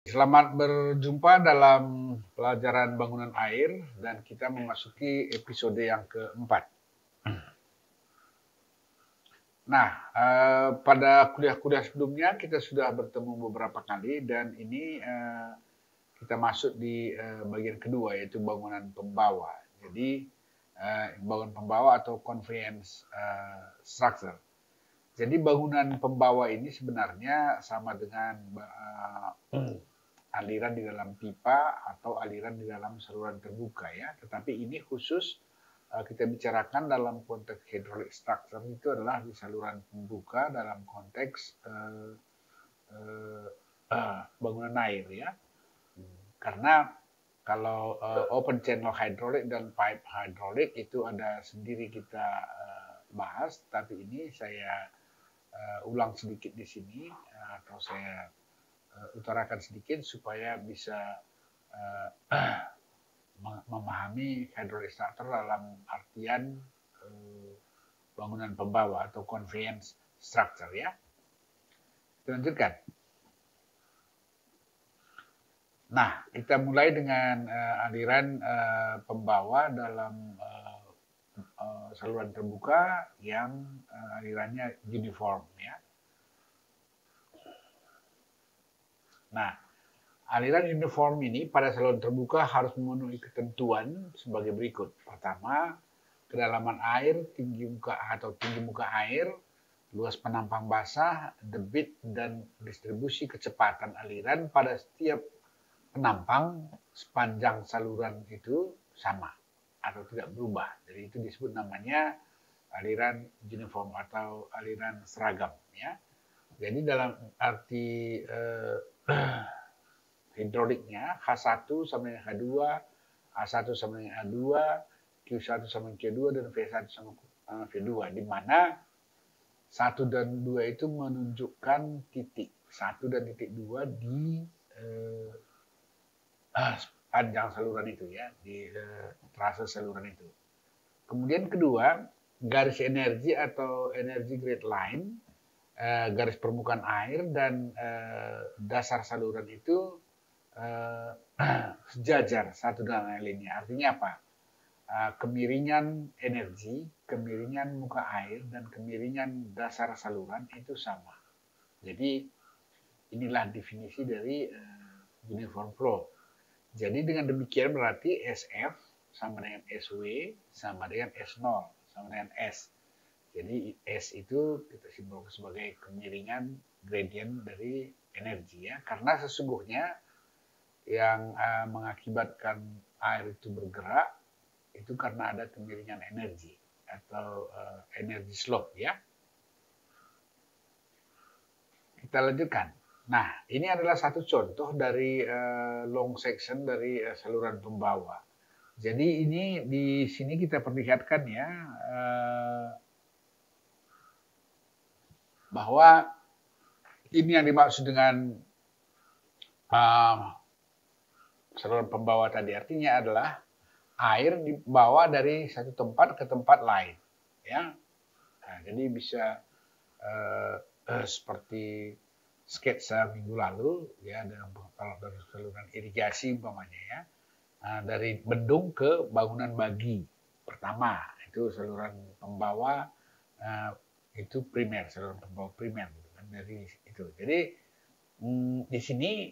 Selamat berjumpa dalam pelajaran bangunan air dan kita memasuki episode yang keempat. Nah, pada kuliah-kuliah sebelumnya kita sudah bertemu beberapa kali dan ini kita masuk di bagian kedua yaitu bangunan pembawa. Jadi bangunan pembawa atau conveyance structure. Jadi bangunan pembawa ini sebenarnya sama dengan aliran di dalam pipa atau aliran di dalam saluran terbuka ya. Tetapi ini khusus kita bicarakan dalam konteks hydraulic structure itu adalah di saluran pembuka dalam konteks bangunan air ya. Karena kalau open channel hydraulic dan pipe hydraulic itu ada sendiri kita bahas, tapi ini saya ulang sedikit di sini atau saya utarakan sedikit supaya bisa memahami hydraulic structure dalam artian bangunan pembawa atau conveyance structure ya. Kita lanjutkan. Nah, kita mulai dengan aliran pembawa dalam saluran terbuka yang alirannya uniform ya. Nah, aliran uniform ini pada saluran terbuka harus memenuhi ketentuan sebagai berikut. Pertama, kedalaman air, tinggi muka air, luas penampang basah, debit dan distribusi kecepatan aliran pada setiap penampang sepanjang saluran itu sama atau tidak berubah. Jadi itu disebut namanya aliran uniform atau aliran seragam ya. Jadi dalam arti hidroliknya H1 sama dengan H2, A1 sama dengan A2, Q1 sama dengan Q2 dan V1 sama V2 di mana 1 dan 2 itu menunjukkan titik 1 dan titik 2 di panjang saluran itu ya, di trase saluran itu. Kemudian kedua, garis energi atau energy grade line, garis permukaan air dan dasar saluran itu sejajar satu dengan lainnya. Artinya apa? Kemiringan energi, kemiringan muka air, dan kemiringan dasar saluran itu sama. Jadi inilah definisi dari uniform flow. Jadi dengan demikian berarti SF sama dengan SW sama dengan S0 sama dengan S. Jadi S itu kita simbolkan sebagai kemiringan gradient dari energi ya. Karena sesungguhnya yang mengakibatkan air itu bergerak itu karena ada kemiringan energi atau energy slope ya. Kita lanjutkan. Nah, ini adalah satu contoh dari long section dari saluran pembawa. Jadi ini di sini kita perlihatkan ya bahwa ini yang dimaksud dengan saluran pembawa tadi. Artinya adalah air dibawa dari satu tempat ke tempat lain, ya. Nah, jadi bisa seperti sketsa minggu lalu, ya, kalau dari saluran irigasi umpamanya, ya, dari bendung ke bangunan bagi pertama itu saluran pembawa itu primer, saluran pembawa primer, gitu kan, dari itu. Jadi di sini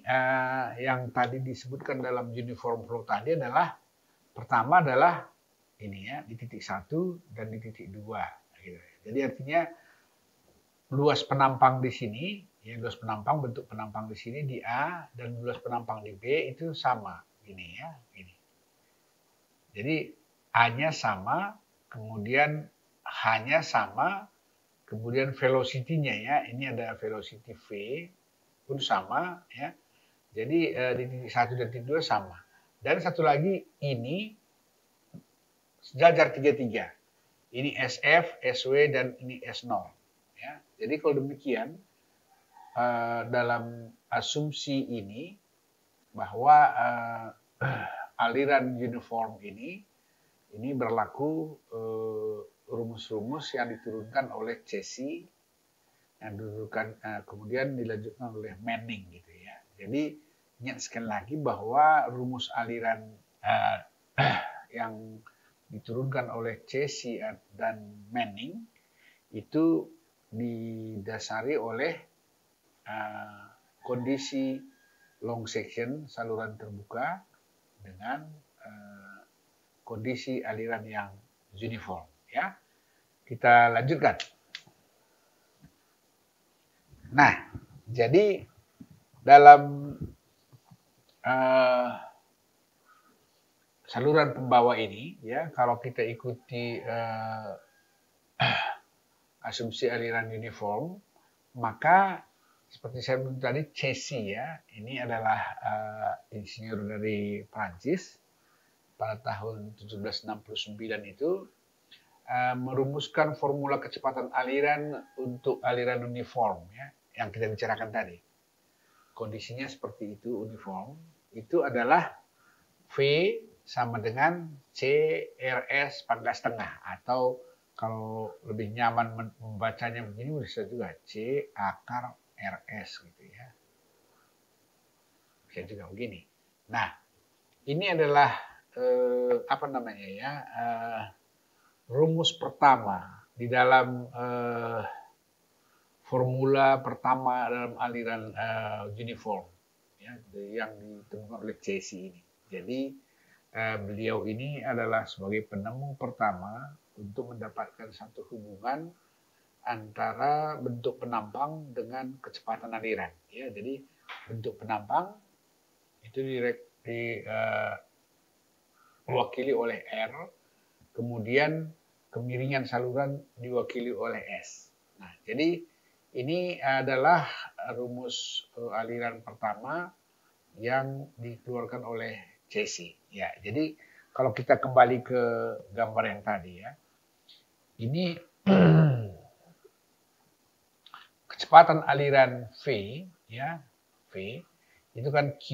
yang tadi disebutkan dalam uniform flow tadi adalah pertama adalah ini ya di titik 1 dan di titik 2. Gitu. Jadi artinya luas penampang di sini, ya luas penampang bentuk penampang di sini di A dan luas penampang di B itu sama, ini ya, ini. Jadi A-nya sama, kemudian H-nya sama, kemudian velocity-nya ya, ini ada velocity V pun sama ya. Jadi di titik 1 dan titik 2 sama. Dan satu lagi ini sejajar 3-3. Ini SF, SW dan ini S0 ya. Jadi kalau demikian dalam asumsi ini bahwa aliran uniform ini berlaku rumus-rumus yang diturunkan oleh Cesi yang kemudian dilanjutkan oleh Manning gitu ya. Jadi ingat sekali lagi bahwa rumus aliran yang diturunkan oleh Cesi dan Manning itu didasari oleh kondisi long section saluran terbuka dengan kondisi aliran yang uniform. Ya, kita lanjutkan. Nah, jadi dalam saluran pembawa ini, ya, kalau kita ikuti asumsi aliran uniform, maka seperti saya bilang tadi, Cesi ya, ini adalah insinyur dari Prancis pada tahun 1769 itu merumuskan formula kecepatan aliran untuk aliran uniform ya, yang kita bicarakan tadi. Kondisinya seperti itu, uniform. Itu adalah V sama dengan CRS pangkat setengah, atau kalau lebih nyaman membacanya begini bisa juga C akar RS gitu ya. Bisa juga begini. Nah, ini adalah rumus pertama di dalam formula pertama dalam aliran uniform ya, yang ditemukan oleh Cesi ini. Jadi beliau ini adalah sebagai penemu pertama untuk mendapatkan satu hubungan antara bentuk penampang dengan kecepatan aliran. Ya, jadi bentuk penampang itu diwakili oleh R, kemudian kemiringan saluran diwakili oleh S. Nah, jadi ini adalah rumus aliran pertama yang dikeluarkan oleh Cesi. Ya, jadi kalau kita kembali ke gambar yang tadi ya, ini kecepatan aliran V ya, V itu kan Q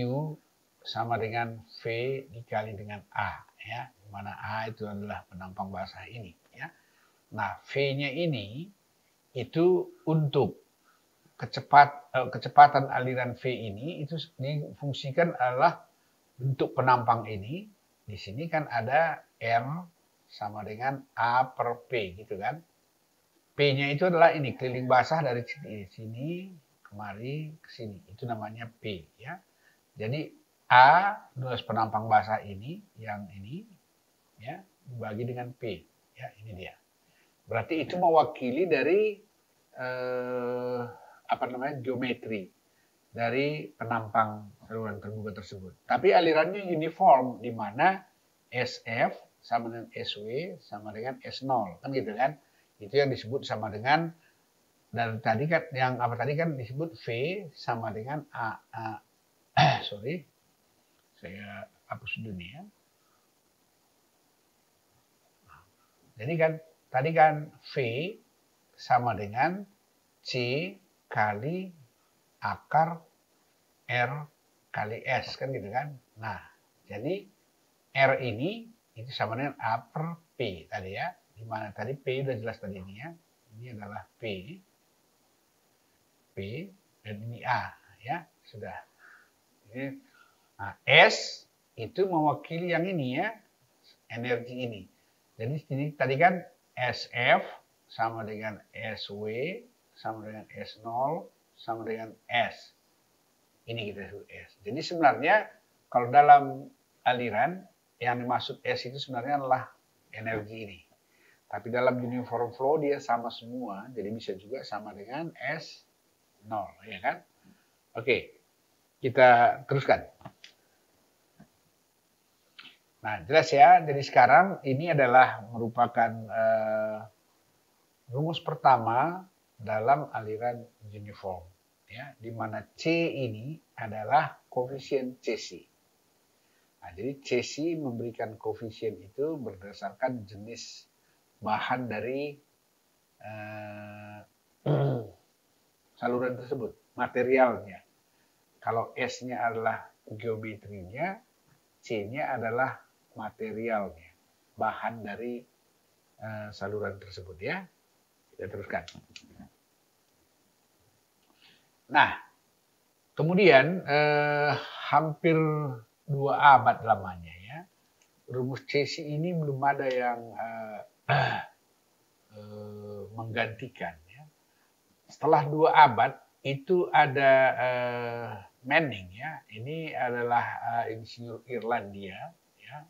sama dengan V dikali dengan A ya, di mana A itu adalah penampang basah ini ya. Nah, V-nya ini itu untuk kecepatan aliran V ini itu difungsikan adalah bentuk penampang ini. Di sini kan ada R sama dengan A per P gitu kan. P-nya itu adalah ini keliling basah dari sini kemari ke sini. Itu namanya P ya. Jadi A luas penampang basah ini yang ini ya dibagi dengan P ya, ini dia. Berarti itu mewakili dari geometri dari penampang saluran terbuka tersebut. Tapi alirannya uniform, di mana SF sama dengan SW sama dengan S0 kan gitu kan. Itu yang disebut sama dengan, dan tadi kan yang apa tadi kan disebut V sama dengan sorry, saya hapus dulu nih ya. Jadi kan tadi kan V sama dengan C kali akar R kali S kan gitu kan. Nah, jadi R ini itu sama dengan A per P tadi ya. Dimana tadi P udah jelas tadi ini ya. Ini adalah P dan ini A ya, sudah. Nah, S itu mewakili yang ini ya, energi ini. Jadi sini tadi kan SF sama dengan SW sama dengan S0 sama dengan S. Ini kita sebut S. Jadi sebenarnya kalau dalam aliran yang dimaksud S itu sebenarnya adalah energi ini. Tapi dalam uniform flow dia sama semua, jadi bisa juga sama dengan S0, ya kan? Oke, kita teruskan. Nah, jelas ya, jadi sekarang ini adalah merupakan rumus pertama dalam aliran uniform. Ya, di mana C ini adalah koefisien Cesi. Nah, jadi Cesi memberikan koefisien itu berdasarkan jenis bahan dari saluran tersebut, materialnya. Kalau S-nya adalah geometrinya, C-nya adalah materialnya, bahan dari saluran tersebut ya. Kita teruskan. Nah, Kemudian hampir 2 abad lamanya ya, rumus Cauchy ini belum ada yang menggantikan. Ya. Setelah 2 abad itu ada Manning ya, ini adalah insinyur Irlandia ya,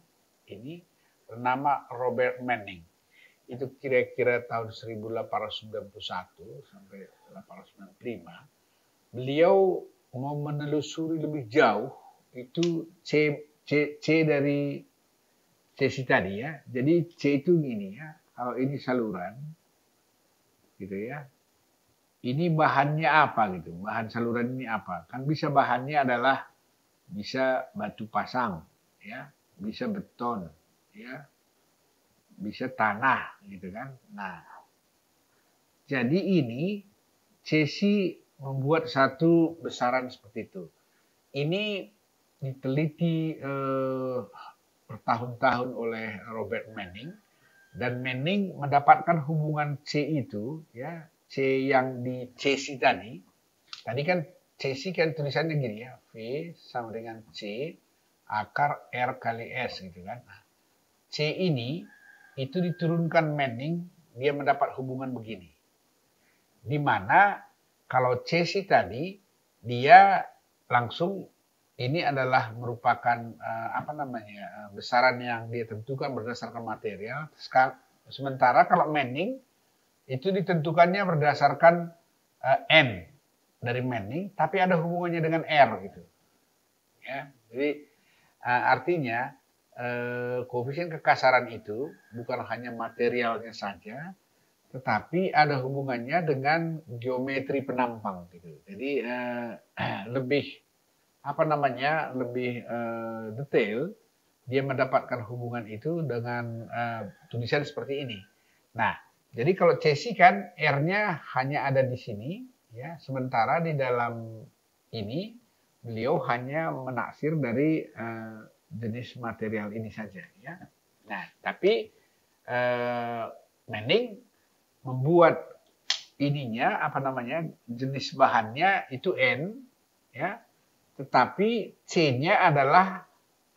ini bernama Robert Manning. Itu kira-kira tahun 1891 sampai 1895. Beliau mau menelusuri lebih jauh itu C dari Cauchy tadi ya. Jadi C itu gini ya, kalau ini saluran gitu ya. Ini bahannya apa gitu, bahan saluran ini apa? Kan bisa bahannya adalah bisa batu pasang, ya, bisa beton, ya, bisa tanah, gitu kan. Nah, jadi ini Cauchy membuat satu besaran seperti itu. Ini diteliti bertahun-tahun oleh Robert Manning, dan Manning mendapatkan hubungan C itu, ya, C yang di Cauchy tadi kan Cauchy kan tulisannya gini ya, V sama dengan C akar R kali S gitu kan. Nah, C ini itu diturunkan Manning, dia mendapat hubungan begini. Di mana kalau Cauchy tadi dia langsung ini adalah merupakan besaran yang dia tentukan berdasarkan material. Sementara kalau Manning itu ditentukannya berdasarkan N dari Manning, tapi ada hubungannya dengan R gitu. Ya, jadi artinya koefisien kekasaran itu bukan hanya materialnya saja, tetapi ada hubungannya dengan geometri penampang gitu. Jadi lebih lebih detail, dia mendapatkan hubungan itu dengan tulisan seperti ini. Nah, jadi kalau Cauchy kan R-nya hanya ada di sini, ya. Sementara di dalam ini beliau hanya menaksir dari jenis material ini saja, ya. Nah, tapi Manning membuat ininya jenis bahannya itu N, ya. Tetapi C-nya adalah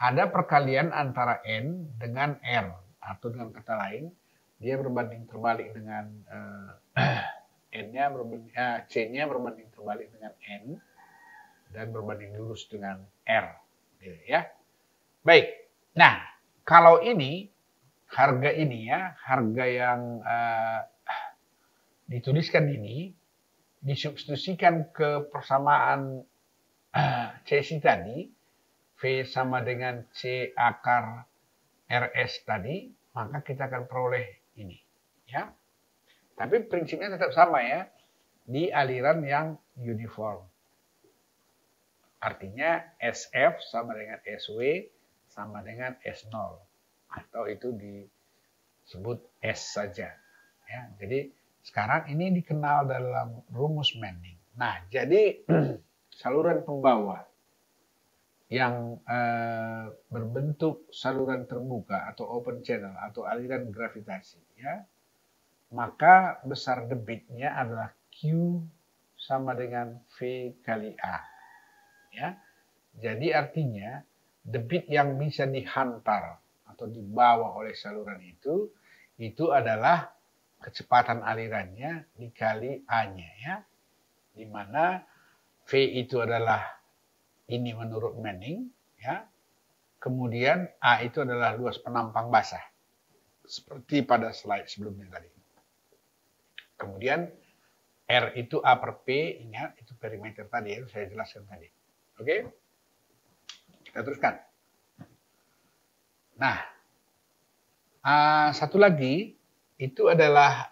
ada perkalian antara N dengan R, atau dengan kata lain dia berbanding terbalik dengan C-nya berbanding terbalik dengan N dan berbanding lurus dengan R, gitu ya. Baik. Nah, kalau ini harga ini ya, harga yang dituliskan ini disubstitusikan ke persamaan Cauchy tadi, V sama dengan C akar RS tadi, maka kita akan peroleh ini, ya. Tapi prinsipnya tetap sama ya, di aliran yang uniform. Artinya SF sama dengan SW sama dengan S0, atau itu disebut S saja. Ya, jadi sekarang ini dikenal dalam rumus Manning. Nah, jadi saluran pembawa yang berbentuk saluran terbuka atau open channel atau aliran gravitasi, ya, maka besar debitnya adalah Q sama dengan V kali A, ya. Jadi artinya debit yang bisa dihantar atau dibawa oleh saluran itu adalah kecepatan alirannya dikali A-nya, ya, di mana V itu adalah ini menurut Manning, ya. Kemudian A itu adalah luas penampang basah, seperti pada slide sebelumnya tadi. Kemudian R itu A per P, ingat itu perimeter tadi ya, saya jelaskan tadi. Oke, kita teruskan. Nah, satu lagi itu adalah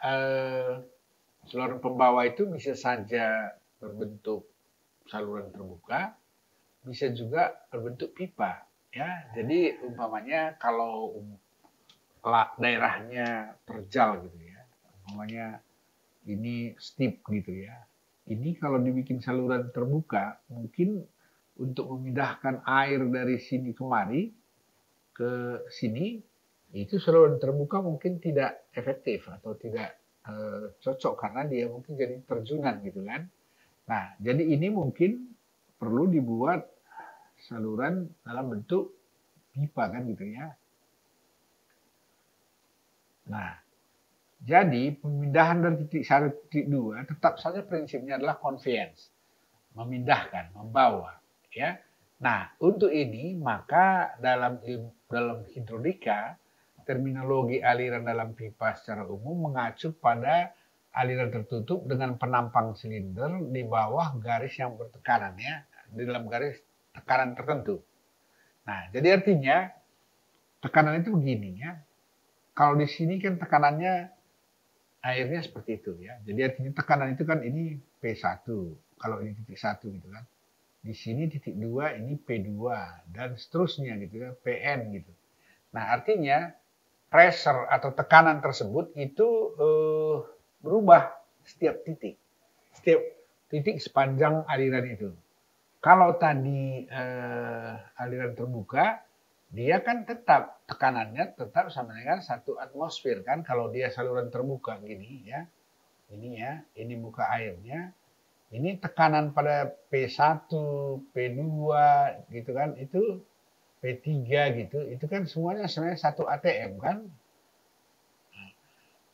saluran pembawa itu bisa saja berbentuk saluran terbuka, bisa juga berbentuk pipa, ya. Jadi umpamanya kalau daerahnya terjal gitu ya, umpamanya ini steep gitu ya, ini kalau dibikin saluran terbuka mungkin untuk memindahkan air dari sini kemari ke sini, itu saluran terbuka mungkin tidak efektif atau tidak cocok karena dia mungkin jadi terjunan gitu kan. Nah, jadi ini mungkin perlu dibuat saluran dalam bentuk pipa kan gitu ya. Nah, jadi pemindahan dari titik 1 ke titik 2 tetap saja prinsipnya adalah conveyance, memindahkan, membawa, ya. Nah, untuk ini maka dalam hidrolika terminologi aliran dalam pipa secara umum mengacu pada aliran tertutup dengan penampang silinder di bawah garis yang bertekanan ya, di dalam garis tekanan tertentu. Nah, jadi artinya tekanan itu begini ya. Kalau di sini kan tekanannya airnya seperti itu ya. Jadi artinya tekanan itu kan ini P1. Kalau ini titik 1 gitu kan. Di sini titik 2 ini P2 dan seterusnya gitu ya, PN gitu. Nah, artinya pressure atau tekanan tersebut itu berubah setiap titik. Setiap titik sepanjang aliran itu. Kalau tadi aliran terbuka, dia kan tetap tekanannya tetap sama dengan 1 atmosfer kan kalau dia saluran terbuka gini ya. Ini ya, ini muka airnya. Ini tekanan pada P1, P2 gitu kan, itu P3 gitu. Itu kan semuanya sebenarnya 1 atm kan.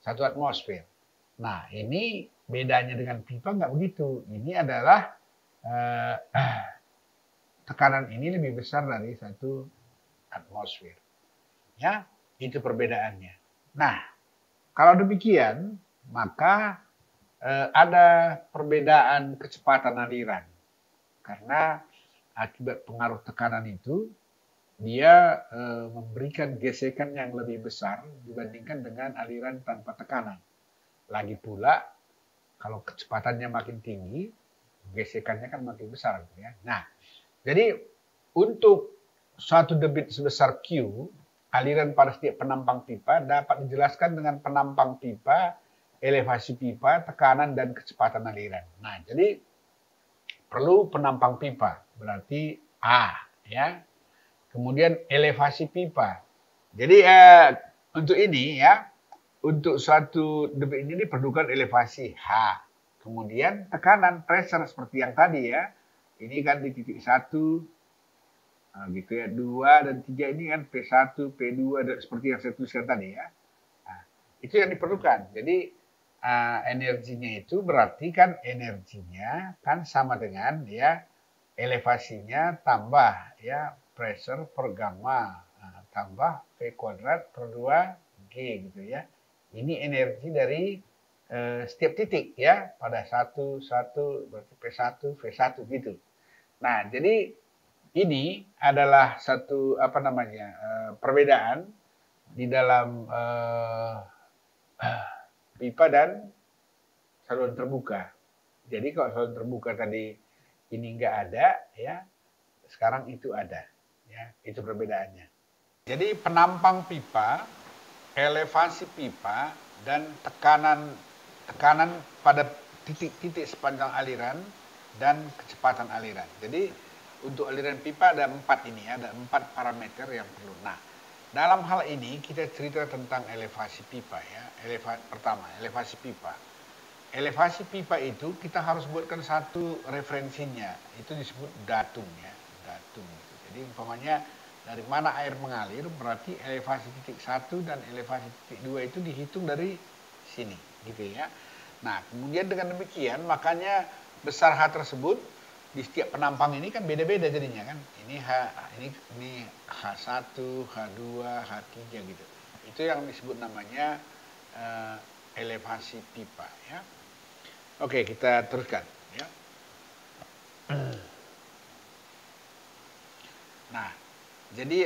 1 atmosfer. Nah, ini bedanya dengan pipa nggak begitu. Ini adalah tekanan ini lebih besar dari 1 atmosfer. Ya, itu perbedaannya. Nah, kalau demikian, maka ada perbedaan kecepatan aliran. Karena akibat pengaruh tekanan itu, dia memberikan gesekan yang lebih besar dibandingkan dengan aliran tanpa tekanan. Lagi pula, kalau kecepatannya makin tinggi, gesekannya kan makin besar. Ya. Nah, jadi untuk suatu debit sebesar Q, aliran pada setiap penampang pipa dapat dijelaskan dengan penampang pipa, elevasi pipa, tekanan, dan kecepatan aliran. Nah, jadi perlu penampang pipa, berarti A, ya. Kemudian elevasi pipa. Jadi untuk ini ya, untuk suatu debit ini diperlukan elevasi H. Kemudian tekanan, pressure seperti yang tadi ya. Ini kan di titik 1, nah, gitu ya, 2 dan 3 ini kan P1, P2 dan seperti yang saya tuliskan tadi ya. Nah, itu yang diperlukan. Jadi energinya itu berarti kan energinya kan sama dengan ya elevasinya tambah ya pressure per gamma tambah V kuadrat per 2G gitu ya. Ini energi dari setiap titik ya pada 1 berarti P1 V1 gitu. Nah, jadi ini adalah satu perbedaan di dalam pipa dan saluran terbuka. Jadi kalau saluran terbuka tadi ini nggak ada, ya sekarang itu ada, ya itu perbedaannya. Jadi penampang pipa, elevasi pipa dan tekanan pada titik-titik sepanjang aliran dan kecepatan aliran. Jadi untuk aliran pipa ada 4 ini, ada 4 parameter yang perlu. Nah, dalam hal ini kita cerita tentang elevasi pipa ya. Pertama, elevasi pipa. Elevasi pipa itu kita harus buatkan satu referensinya, itu disebut datum ya, datum. Jadi umpamanya dari mana air mengalir, berarti elevasi titik 1 dan elevasi titik 2 itu dihitung dari sini, gitu ya. Nah, kemudian dengan demikian, makanya besar H tersebut di setiap penampang ini kan beda-beda jadinya kan. Ini H1, H2, H3 gitu. Itu yang disebut namanya elevasi pipa ya. Oke, kita teruskan ya. Nah, jadi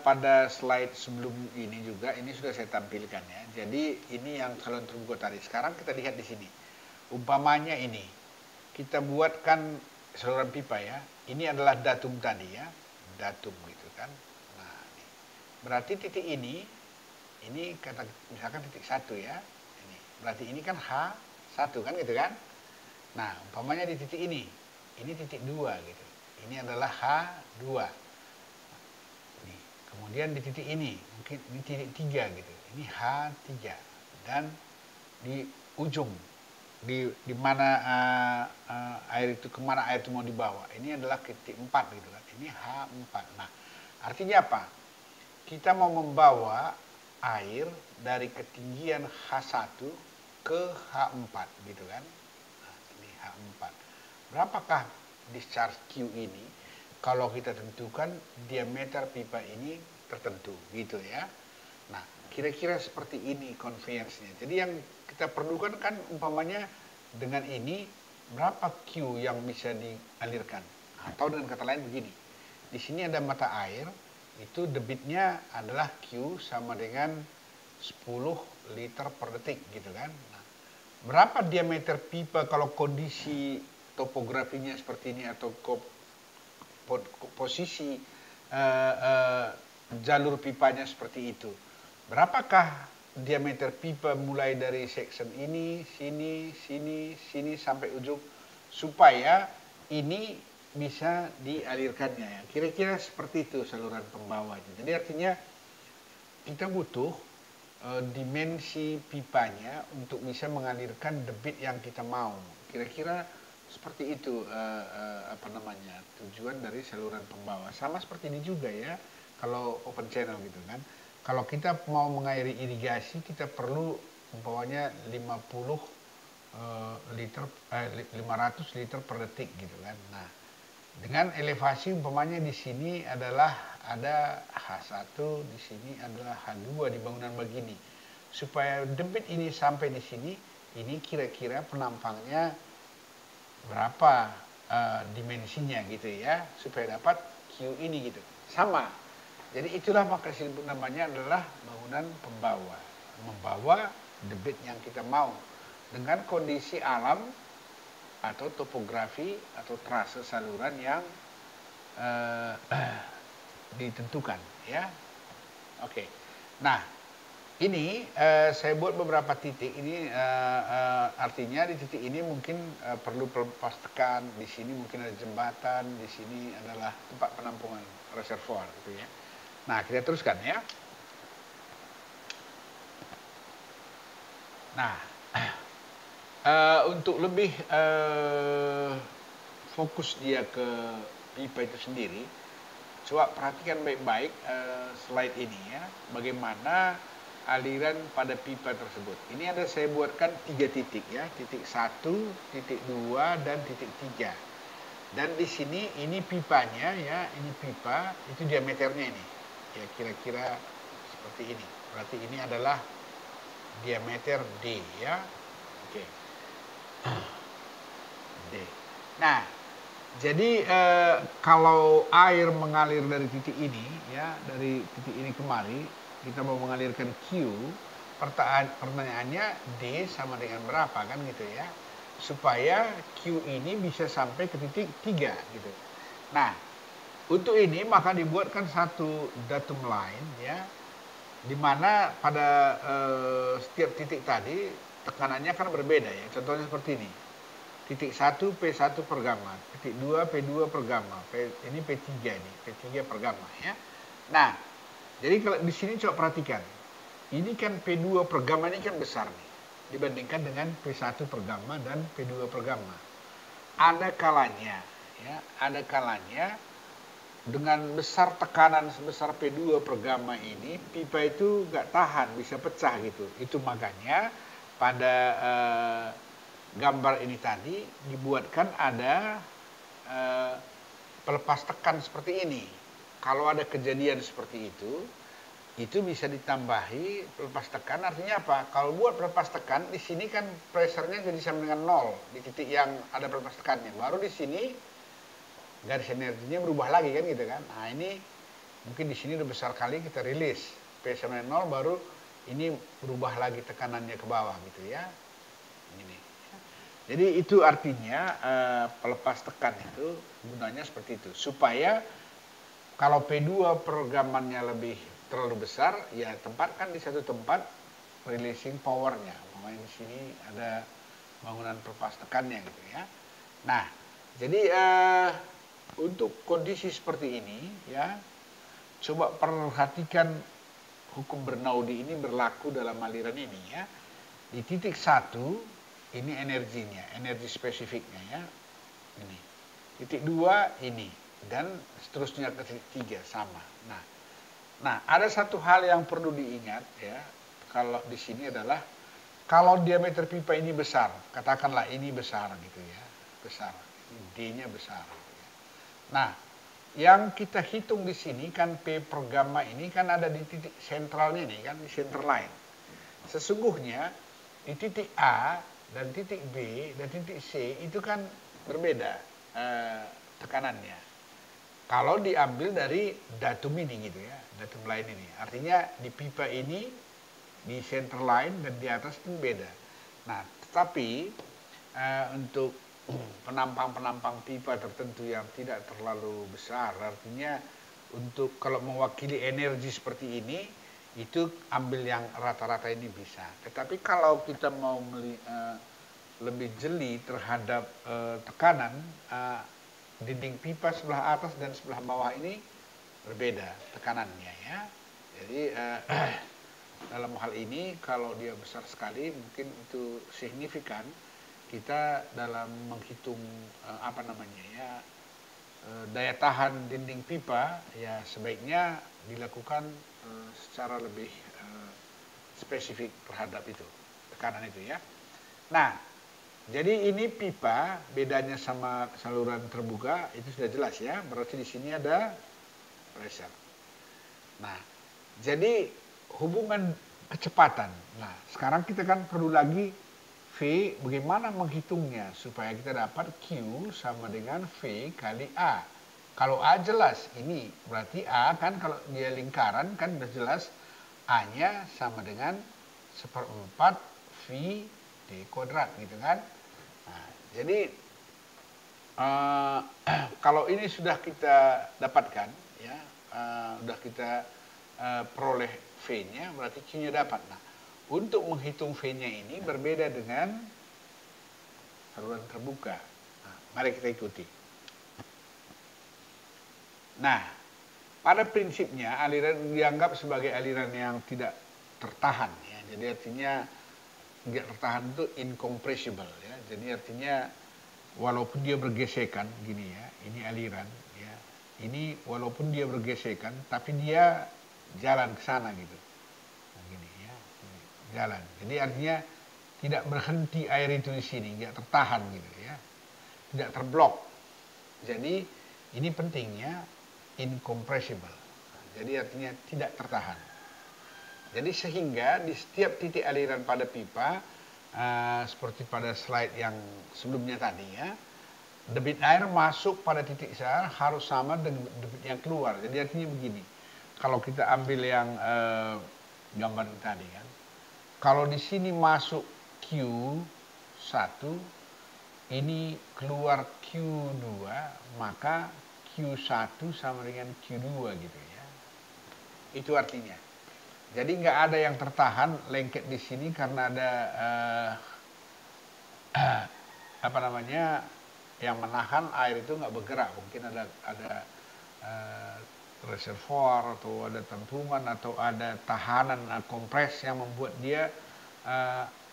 pada slide sebelum ini juga ini sudah saya tampilkan ya. Jadi ini yang saluran terbuka tadi. Sekarang kita lihat di sini. Umpamanya ini kita buatkan saluran pipa ya. Ini adalah datum tadi ya. Datum gitu kan. Nah, ini. Berarti titik ini kata misalkan titik 1 ya. Ini. Berarti ini kan H1 kan gitu kan. Nah, umpamanya di titik ini titik 2 gitu. Ini adalah H2. Nih, kemudian di titik ini, mungkin ini titik 3 gitu. Ini H3 dan di ujung di mana air itu, kemana air itu mau dibawa. Ini adalah titik 4 gitu kan. Ini H4. Nah, artinya apa? Kita mau membawa air dari ketinggian H1 ke H4 gitu kan. Nah, ini H4. Berapakah discharge Q ini? Kalau kita tentukan diameter pipa ini tertentu gitu ya. Nah, kira-kira seperti ini conveyance-nya. Jadi yang kita perlukan kan umpamanya dengan ini berapa Q yang bisa dialirkan. Atau dengan kata lain begini. Di sini ada mata air, itu debitnya adalah Q sama dengan 10 liter per detik gitu kan. Nah, berapa diameter pipa kalau kondisi topografinya seperti ini atau posisi jalur pipanya seperti itu. Berapakah diameter pipa mulai dari section ini, sini, sini, sini sampai ujung supaya ini bisa dialirkannya. Kira-kira seperti itu saluran pembawanya. Jadi artinya kita butuh dimensi pipanya untuk bisa mengalirkan debit yang kita mau. Kira-kira seperti itu apa namanya tujuan dari saluran pembawa. Sama seperti ini juga ya kalau open channel gitu kan. Kalau kita mau mengairi irigasi kita perlu umpamanya 500 liter per detik gitu kan. Nah, dengan elevasi umpamanya di sini adalah ada H1, di sini adalah H2 di bangunan begini. Supaya debit ini sampai di sini, ini kira-kira penampangnya berapa dimensinya gitu ya, supaya dapat Q ini gitu. Sama. Jadi itulah maka namanya adalah bangunan pembawa. Membawa debit yang kita mau dengan kondisi alam atau topografi atau trase saluran yang ditentukan ya. Oke. Nah, ini saya buat beberapa titik. Ini artinya di titik ini mungkin perlu pelepas tekan, di sini mungkin ada jembatan, di sini adalah tempat penampungan reservoir gitu ya. Nah, kita teruskan ya. Nah, untuk lebih fokus dia ke pipa itu sendiri, coba perhatikan baik-baik slide ini ya, bagaimana aliran pada pipa tersebut. Ini ada saya buatkan 3 titik ya, titik 1, titik 2, dan titik 3. Dan di sini ini pipanya ya, ini pipa, itu diameternya ini. Ya kira-kira seperti ini. Berarti ini adalah diameter D ya. Oke. D. Nah, jadi kalau air mengalir dari titik ini ya, dari titik ini kemari, kita mau mengalirkan Q, pertanyaannya D sama dengan berapa kan gitu ya, supaya Q ini bisa sampai ke titik 3 gitu. Nah, untuk ini maka dibuatkan satu datum line ya, di mana pada setiap titik tadi tekanannya kan berbeda ya. Contohnya seperti ini. Titik 1 P1 per gamma, titik 2 P2 per gamma, ini P3 ini, P3 per gamma ya. Nah, jadi kalau di sini coba perhatikan. Ini kan P2 per gamma ini kan besar nih dibandingkan dengan P1 per gamma dan P2 per gamma. Ada kalanya ya, ada kalanya dengan besar tekanan sebesar P2 per gamma ini, pipa itu nggak tahan, bisa pecah gitu. Itu makanya pada gambar ini tadi dibuatkan ada pelepas tekan seperti ini. Kalau ada kejadian seperti itu bisa ditambahi pelepas tekan. Artinya apa? Kalau buat pelepas tekan, di sini kan pressure-nya jadi sama dengan 0 di titik yang ada pelepas tekannya. Baru di sini garis energinya berubah lagi kan gitu kan. Nah, ini mungkin di sini udah besar kali kita rilis P sama 0, baru ini berubah lagi tekanannya ke bawah gitu ya. Ini. Jadi itu artinya pelepas tekan itu gunanya seperti itu, supaya kalau P2 programannya lebih terlalu besar, ya tempatkan di satu tempat releasing powernya. Makanya di sini ada bangunan pelepas tekannya gitu ya. Nah, jadi untuk kondisi seperti ini ya, coba perhatikan hukum Bernoulli ini berlaku dalam aliran ini ya. Di titik 1 ini energinya, energi spesifiknya ya. Ini. Titik 2 ini dan seterusnya ke titik 3 sama. Nah, ada satu hal yang perlu diingat ya. Kalau di sini adalah kalau diameter pipa ini besar, katakanlah ini besar gitu ya. Besar. D-nya besar gitu ya. Nah, yang kita hitung di sini kan P per gamma ini kan ada di titik sentralnya nih kan, di center line. Sesungguhnya di titik A dan titik B dan titik C itu kan berbeda tekanannya. Kalau diambil dari datum ini gitu ya, datum line ini. Artinya di pipa ini, di center line dan di atas itu beda. Nah, tetapi untuk penampang-penampang pipa tertentu yang tidak terlalu besar, artinya untuk kalau mewakili energi seperti ini, itu ambil yang rata-rata ini bisa. Tetapi kalau kita mau lebih jeli terhadap tekanan, dinding pipa sebelah atas dan sebelah bawah ini berbeda tekanannya ya. Jadi dalam hal ini kalau dia besar sekali mungkin itu signifikan kita dalam menghitung daya tahan dinding pipa ya sebaiknya dilakukan secara lebih spesifik terhadap itu tekanan itu ya. Nah, jadi ini pipa bedanya sama saluran terbuka itu sudah jelas ya. Berarti di sini ada pressure. Nah, jadi hubungan kecepatan. Nah, sekarang kita kan perlu lagi V, bagaimana menghitungnya supaya kita dapat Q sama dengan V kali A. Kalau A jelas, ini berarti A kan kalau dia lingkaran kan sudah jelas A-nya sama dengan 1/4 V D kuadrat gitu kan. Nah, jadi kalau ini sudah kita dapatkan ya, sudah kita peroleh V-nya, berarti Q-nya dapat. Nah, untuk menghitung V-nya ini berbeda dengan saluran terbuka. Nah, mari kita ikuti. Nah, pada prinsipnya aliran dianggap sebagai aliran yang tidak tertahan ya. Jadi artinya tidak tertahan itu incompressible ya. Jadi artinya walaupun dia bergesekan gini ya, ini aliran ya. Ini walaupun dia bergesekan tapi dia jalan ke sana gitu. Nah, gini ya. Jalan. Jadi artinya tidak berhenti air itu di sini, tidak tertahan gitu ya. Tidak terblok. Jadi ini pentingnya incompressible. Jadi artinya tidak tertahan. Jadi sehingga di setiap titik aliran pada pipa seperti pada slide yang sebelumnya tadi ya, debit air masuk pada titik sar harus sama dengan debit yang keluar. Jadi artinya begini. Kalau kita ambil yang gambar tadi kan. Kalau di sini masuk Q1, ini keluar Q2, maka Q1 sama dengan Q2 gitu ya. Itu artinya. Jadi nggak ada yang tertahan lengket di sini karena ada yang menahan air itu nggak bergerak. Mungkin ada reservoir atau ada tampungan atau ada tahanan kompres yang membuat dia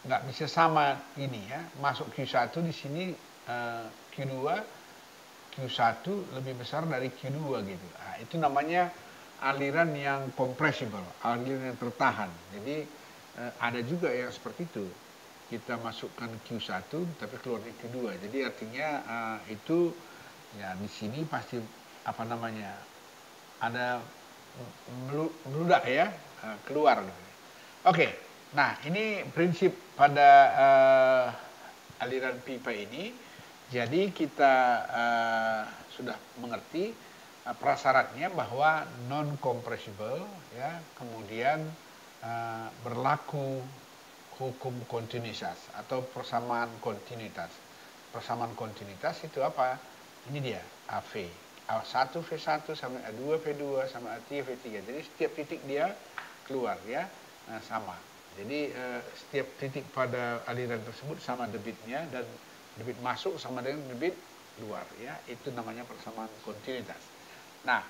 nggak bisa sama ini ya. Masuk Q1 di sini Q2 Q1 lebih besar dari Q2 gitu. Nah, itu namanya aliran yang compressible, aliran yang tertahan. Jadi ada juga yang seperti itu. Kita masukkan Q1 tapi keluarnya Q2. Jadi artinya itu ya di sini pasti ada meludak ya, keluar gitu. Oke. Nah, ini prinsip pada aliran pipa ini. Jadi kita sudah mengerti prasyaratnya bahwa non compressible ya, kemudian berlaku hukum kontinuitas atau persamaan kontinuitas. Persamaan kontinuitas itu apa? Ini dia AV. A1 V1 sama A2 V2 sama A3 V3. Jadi setiap titik dia keluar ya sama. Jadi setiap titik pada aliran tersebut sama debitnya dan debit masuk sama dengan debit keluar ya. Itu namanya persamaan kontinuitas. Nah,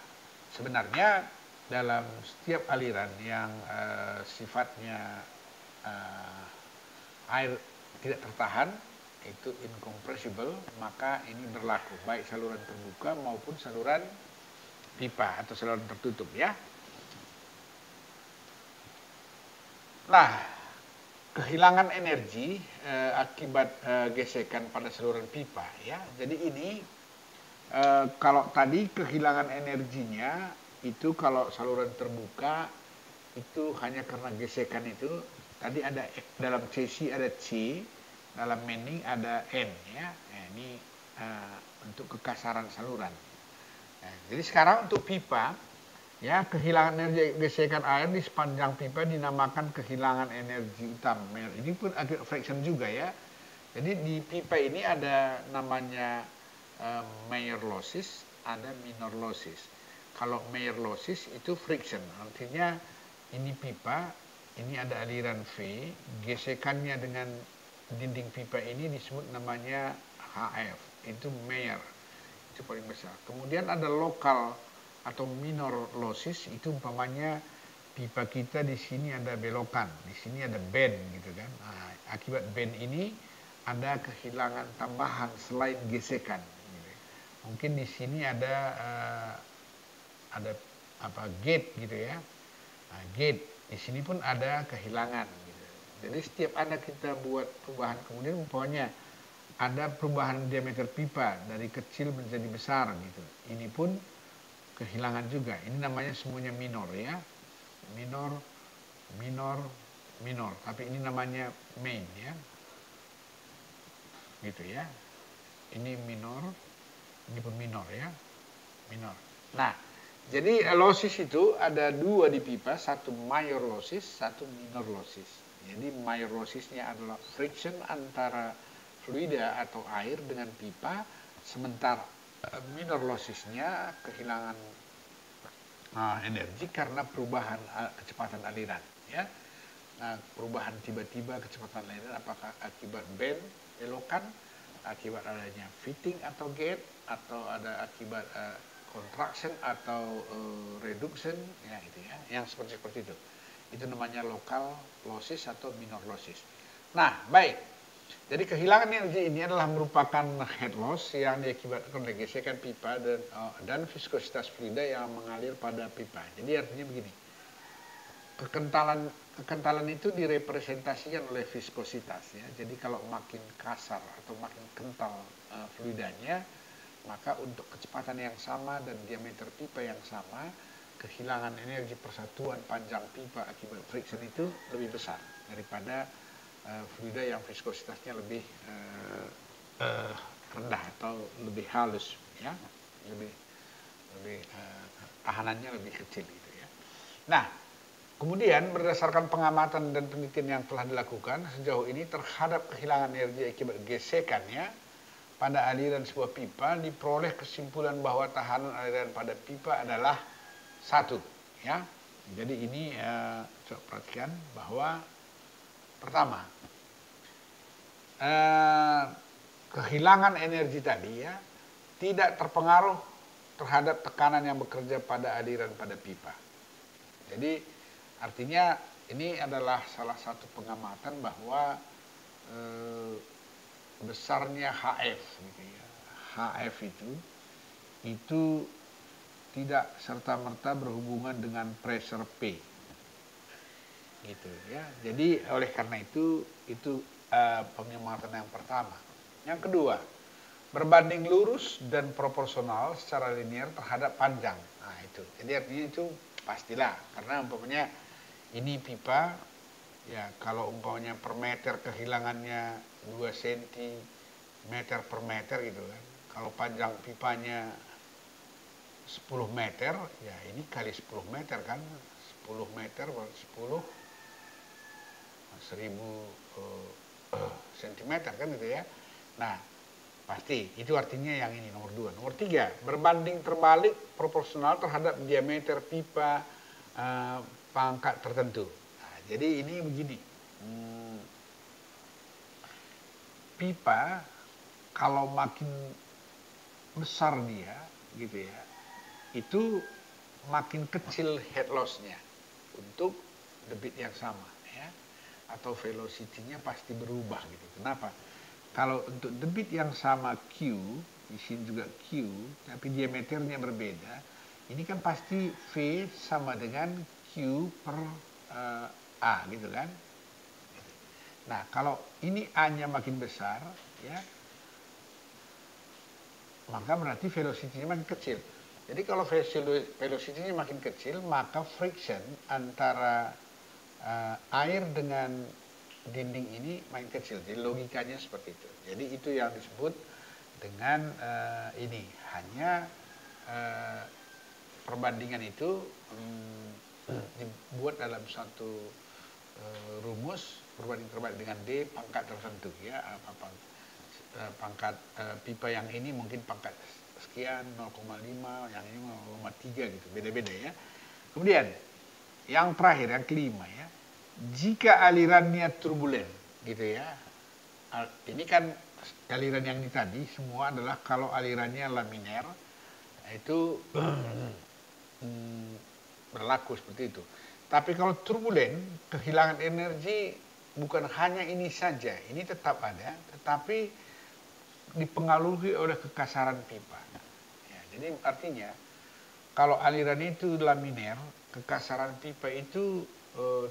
sebenarnya dalam setiap aliran yang sifatnya air tidak tertahan, itu incompressible, maka ini berlaku baik saluran terbuka maupun saluran pipa atau saluran tertutup ya. Nah, kehilangan energi akibat gesekan pada saluran pipa ya. Jadi ini kalau tadi kehilangan energinya itu kalau saluran terbuka itu hanya karena gesekan itu. Tadi ada dalam cc ada C, dalam mening ada N ya. Nah, ini untuk kekasaran saluran. Nah, jadi sekarang untuk pipa ya, kehilangan energi gesekan air di sepanjang pipa dinamakan kehilangan energi utama. Ini pun agak friction juga ya. Jadi di pipa ini ada namanya major losses, ada minor losses. Kalau major losses itu friction, artinya ini pipa, ini ada aliran V, gesekannya dengan dinding pipa ini disebut namanya HF, itu major, itu paling besar. Kemudian ada lokal atau minor losses, itu umpamanya pipa kita di sini ada belokan, di sini ada bend gitu kan. Nah, akibat bend ini ada kehilangan tambahan selain gesekan. Mungkin di sini ada gate gitu ya. Nah, gate di sini pun ada kehilangan. Gitu. Jadi setiap ada kita buat perubahan, kemudian umpamanya ada perubahan diameter pipa dari kecil menjadi besar gitu. Ini pun kehilangan juga. Ini namanya semuanya minor ya. Minor, minor, minor. Tapi ini namanya main ya. Gitu ya. Ini minor, ini pun minor ya. Minor. Nah, jadi losses itu ada dua di pipa, satu major losses, satu minor losses. Jadi major lossesnya adalah friction antara fluida atau air dengan pipa, sementara minor lossesnya kehilangan energi karena perubahan kecepatan aliran. Ya, nah, perubahan tiba-tiba kecepatan aliran apakah akibat bend, belokan, akibat adanya fitting atau gate, atau ada akibat contraction atau reduction ya itu ya, yang seperti itu. Itu namanya local losses atau minor losses. Nah, baik. Jadi kehilangan energi ini adalah merupakan head loss yang diakibatkan oleh gesekan pipa dan viskositas fluida yang mengalir pada pipa. Jadi artinya begini. Kekentalan itu direpresentasikan oleh viskositas ya. Jadi kalau makin kasar atau makin kental fluidanya, maka untuk kecepatan yang sama dan diameter pipa yang sama, kehilangan energi persatuan panjang pipa akibat friction itu lebih besar daripada fluida yang viskositasnya lebih rendah atau lebih halus ya, lebih tahanannya lebih kecil gitu ya. Nah, kemudian berdasarkan pengamatan dan penelitian yang telah dilakukan sejauh ini terhadap kehilangan energi akibat gesekannya pada aliran sebuah pipa, diperoleh kesimpulan bahwa tahanan aliran pada pipa adalah satu ya. Jadi ini coba perhatikan bahwa pertama kehilangan energi tadi ya tidak terpengaruh terhadap tekanan yang bekerja pada aliran pada pipa. Jadi artinya ini adalah salah satu pengamatan bahwa besarnya HF gitu ya. HF itu tidak serta-merta berhubungan dengan pressure P. Gitu ya. Jadi oleh karena itu pengamatan yang pertama. Yang kedua, berbanding lurus dan proporsional secara linear terhadap panjang. Nah, itu. Jadi artinya itu pastilah karena umpamanya ini pipa ya, kalau umpamanya per meter kehilangannya 2 cm meter per meter gitu kan. Kalau panjang pipanya 10 meter, ya ini kali 10 meter kan. 10 meter 10 1000 cm kan gitu ya. Nah, pasti itu artinya yang ini nomor 2. Nomor 3, berbanding terbalik proporsional terhadap diameter pipa pangkat tertentu. Nah, jadi ini begini. Pipa kalau makin besar dia gitu ya, itu makin kecil head loss-nya untuk debit yang sama ya. atau velocity-nya pasti berubah gitu. Kenapa? Kalau untuk debit yang sama Q, di sini juga Q, tapi diameternya berbeda, ini kan pasti V sama dengan Q per A gitu kan. Nah, kalau ini A-nya makin besar, ya, maka berarti velocity-nya makin kecil. Jadi kalau velocity-nya makin kecil, maka friction antara air dengan dinding ini makin kecil. Jadi logikanya seperti itu. Jadi itu yang disebut dengan ini. Hanya perbandingan itu dibuat dalam suatu rumus perbanding terbalik dengan D pangkat tertentu ya, pangkat pipa yang ini mungkin pangkat sekian 0,5, yang ini 0,3 gitu, beda-beda ya. Kemudian yang terakhir, yang kelima ya, jika alirannya turbulen gitu ya. Ini kan aliran yang ini tadi semua adalah kalau alirannya laminer itu berlaku seperti itu. Tapi kalau turbulen, kehilangan energi bukan hanya ini saja, ini tetap ada, tetapi dipengaruhi oleh kekasaran pipa. Ya, jadi artinya kalau aliran itu laminer, kekasaran pipa itu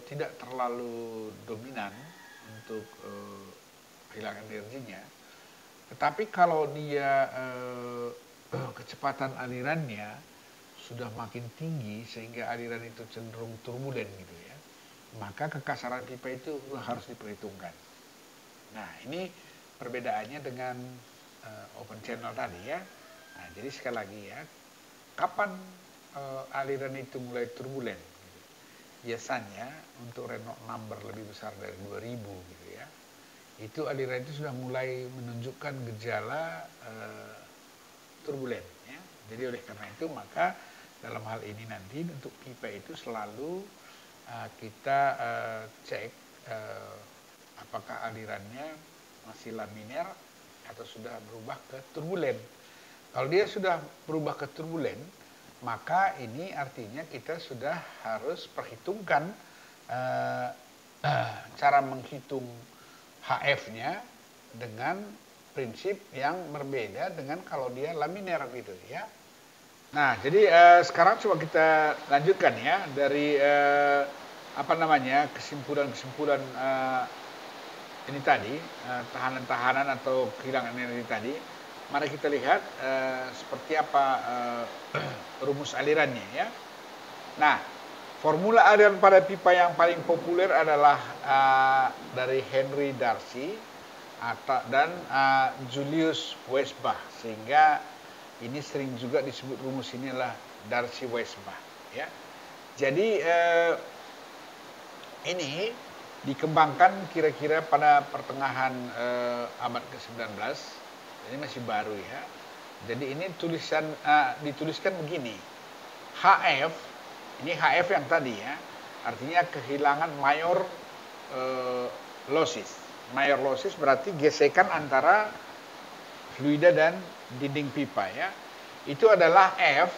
tidak terlalu dominan untuk kehilangan energinya. Tetapi kalau dia kecepatan alirannya sudah makin tinggi sehingga aliran itu cenderung turbulen gitu ya, maka kekasaran pipa itu harus diperhitungkan. Nah, ini perbedaannya dengan open channel tadi ya. Nah, jadi sekali lagi ya, kapan aliran itu mulai turbulen? Gitu. Biasanya untuk Renault number lebih besar dari 2000 gitu ya, itu aliran itu sudah mulai menunjukkan gejala turbulen ya. Jadi oleh karena itu maka dalam hal ini nanti untuk pipa itu selalu kita cek apakah alirannya masih laminer atau sudah berubah ke turbulen. Kalau dia sudah berubah ke turbulen, maka ini artinya kita sudah harus perhitungkan cara menghitung HF-nya dengan prinsip yang berbeda dengan kalau dia laminer gitu ya. Nah, jadi sekarang coba kita lanjutkan ya dari kesimpulan-kesimpulan ini tadi, tahanan-tahanan atau kehilangan energi tadi. Mari kita lihat seperti apa rumus alirannya ya. Nah, formula aliran pada pipa yang paling populer adalah dari Henry Darcy dan Julius Weisbach, sehingga ini sering juga disebut rumus ini adalah Darcy-Weisbach ya. Jadi ini dikembangkan kira-kira pada pertengahan abad ke-19. Ini masih baru ya. Jadi ini dituliskan begini. HF, ini HF yang tadi ya, artinya kehilangan mayor losses. Mayor losses berarti gesekan antara fluida dan dinding pipa ya. Itu adalah F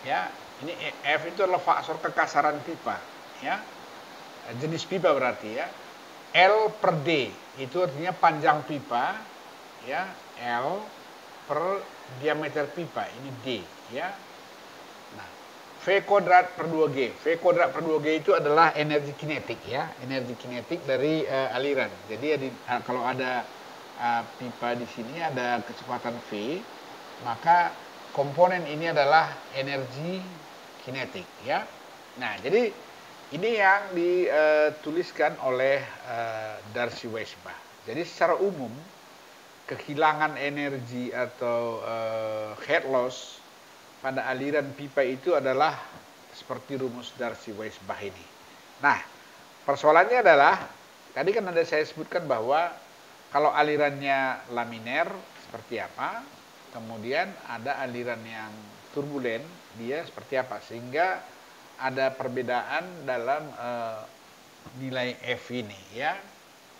ya. Ini F itu adalah faktor kekasaran pipa ya. Jenis pipa berarti ya. L per D itu artinya panjang pipa ya. L per diameter pipa, ini D ya. Nah, V kuadrat per 2G. V kuadrat per 2G itu adalah energi kinetik ya. Energi kinetik dari aliran. Jadi kalau ada pipa di sini ada kecepatan V, maka komponen ini adalah energi kinetik ya. Nah, jadi ini yang dituliskan oleh Darcy-Weisbach. Jadi secara umum kehilangan energi atau head loss pada aliran pipa itu adalah seperti rumus Darcy-Weisbach ini. Nah, persoalannya adalah tadi kan ada saya sebutkan bahwa kalau alirannya laminer seperti apa, kemudian ada aliran yang turbulen, dia seperti apa, sehingga ada perbedaan dalam nilai F ini ya.